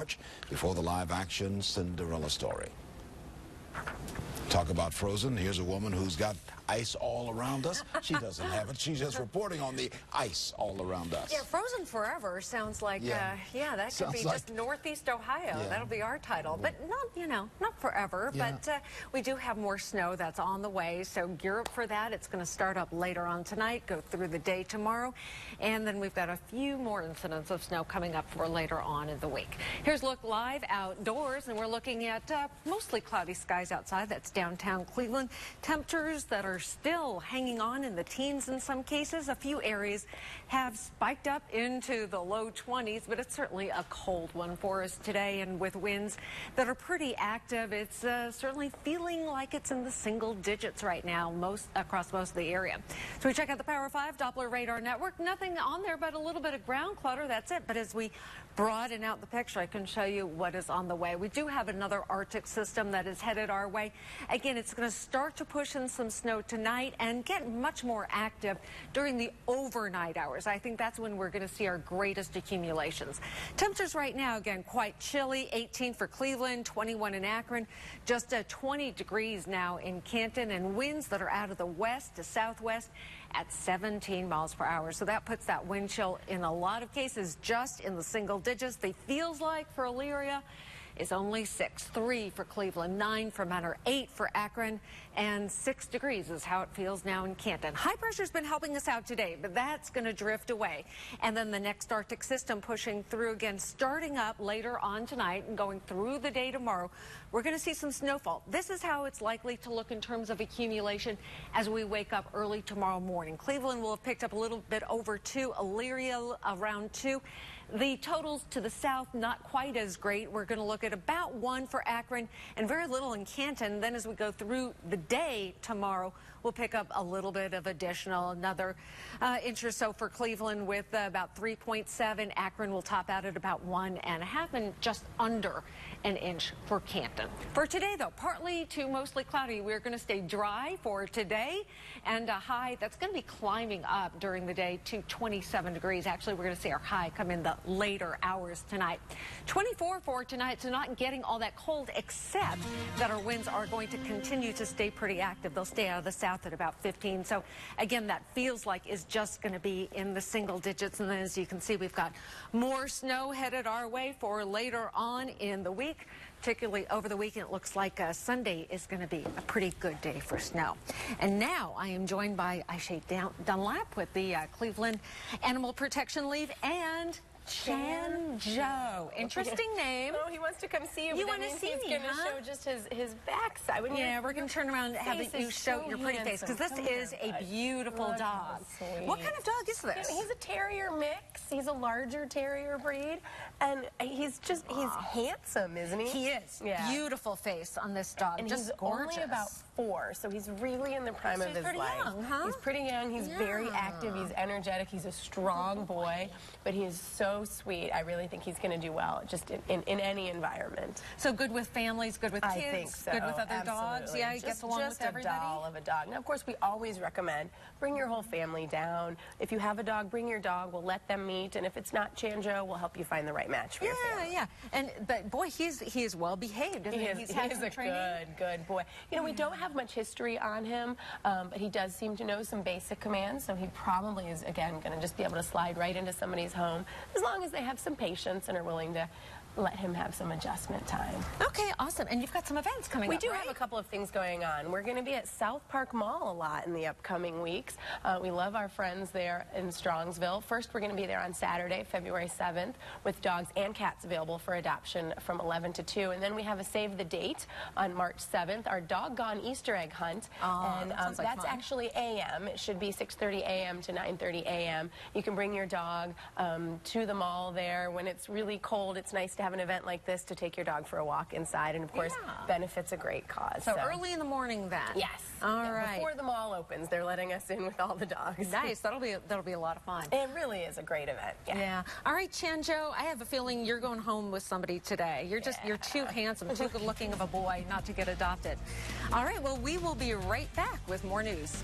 March before the live-action Cinderella story. Talk about frozen. Here's a woman who's got ice all around us. She doesn't have it. She's just reporting on the ice all around us. Yeah, frozen forever sounds like, that could be just Northeast Ohio. Yeah. That'll be our title. But not, not forever. Yeah. But we do have more snow that's on the way. So gear up for that. It's going to start up later on tonight, go through the day tomorrow. And then we've got a few more incidents of snow coming up for later on in the week. Here's Look Live outdoors, and we're looking at mostly cloudy skies outside. That's downtown Cleveland. Temperatures that are still hanging on in the teens in some cases. A few areas have spiked up into the low 20s, but it's certainly a cold one for us today, and with winds that are pretty active, it's certainly feeling like it's in the single digits right now across most of the area. So we check out the Power 5 Doppler radar network. Nothing on there but a little bit of ground clutter. That's it. But as we broaden out the picture, I can show you what is on the way. We do have another Arctic system that is headed our way. Again, it's going to start to push in some snow tonight and get much more active during the overnight hours. I think that's when we're going to see our greatest accumulations. Temperatures right now, again, quite chilly. 18 for Cleveland, 21 in Akron, just 20 degrees now in Canton, and winds that are out of the west to southwest at 17 miles per hour. So that puts that wind chill in a lot of cases just in the single digits. The feels like for Elyria is only 6. 3 for Cleveland, 9 for Mentor, 8 for Akron, and 6 degrees is how it feels now in Canton. High pressure's been helping us out today, but that's going to drift away. And then the next Arctic system pushing through again, starting up later on tonight and going through the day tomorrow. We're going to see some snowfall. This is how it's likely to look in terms of accumulation as we wake up early tomorrow morning. Cleveland will have picked up a little bit over 2, Elyria around 2. The totals to the south, not quite as great. We're going to look at about 1 for Akron and very little in Canton. Then as we go through the day tomorrow, we'll pick up a little bit of additional, another inch or so for Cleveland with about 3.7. Akron will top out at about 1.5 and just under an inch for Canton. For today, though, partly to mostly cloudy. We're going to stay dry for today, and a high that's going to be climbing up during the day to 27 degrees. Actually, we're going to see our high come in the later hours tonight. 24 for tonight, so not getting all that cold, except that our winds are going to continue to stay pretty active. They'll stay out of the south at about 15. So again, that feels like is just going to be in the single digits. And then as you can see, we've got more snow headed our way for later on in the week. Particularly over the weekend, it looks like Sunday is going to be a pretty good day for snow. And now I am joined by Aisha Dunlap with the Cleveland Animal Protection Leave and Chan Joe. Interesting name. Oh, he wants to come see you. You want to see me, He's going to show just his backside. Yeah, we're going to turn around and have you show your pretty face, because this is a beautiful dog. What kind of dog is this? He's a terrier mix. He's a larger terrier breed, and he's handsome, isn't he? He is. Yeah. Beautiful face on this dog. And just he's gorgeous. only about 4, so he's really in the prime of his life. Young, huh? He's pretty young. He's very active. He's energetic. He's a strong boy, but he is so sweet. I really think he's going to do well just in any environment. So good with families, good with kids, I think so. Good with other dogs. Yeah, he gets along with everybody. Just a doll of a dog. Now, of course, we always recommend bring your whole family down. If you have a dog, bring your dog. We'll let them meet, and if it's not Chan-Jo, we'll help you find the right match for your family. Yeah. But boy, he is well behaved. Isn't he? He's a good boy. You know, we don't have much history on him, but he does seem to know some basic commands, so he probably is, again, going to just be able to slide right into somebody's home, as long as they have some patience and are willing to let him have some adjustment time. Okay, awesome. And you've got some events coming up, We do have a couple of things going on. We're going to be at South Park Mall a lot in the upcoming weeks. We love our friends there in Strongsville. First, we're going to be there on Saturday, February 7th, with dogs and cats available for adoption from 11 to 2. And then we have a save the date on March 7th, our doggone Easter egg hunt. And that's actually a.m. It should be 6:30 a.m. to 9:30 a.m. You can bring your dog to the mall there. When it's really cold, it's nice to have an event like this to take your dog for a walk inside, and of course benefits a great cause. So early in the morning then. Yes. All right. Before the mall opens, they're letting us in with all the dogs. Nice. That'll be a lot of fun. It really is a great event. Yeah. All right, Chan-Jo, I have a feeling you're going home with somebody today. You're too handsome, too good looking of a boy not to get adopted. All right, well, we will be right back with more news.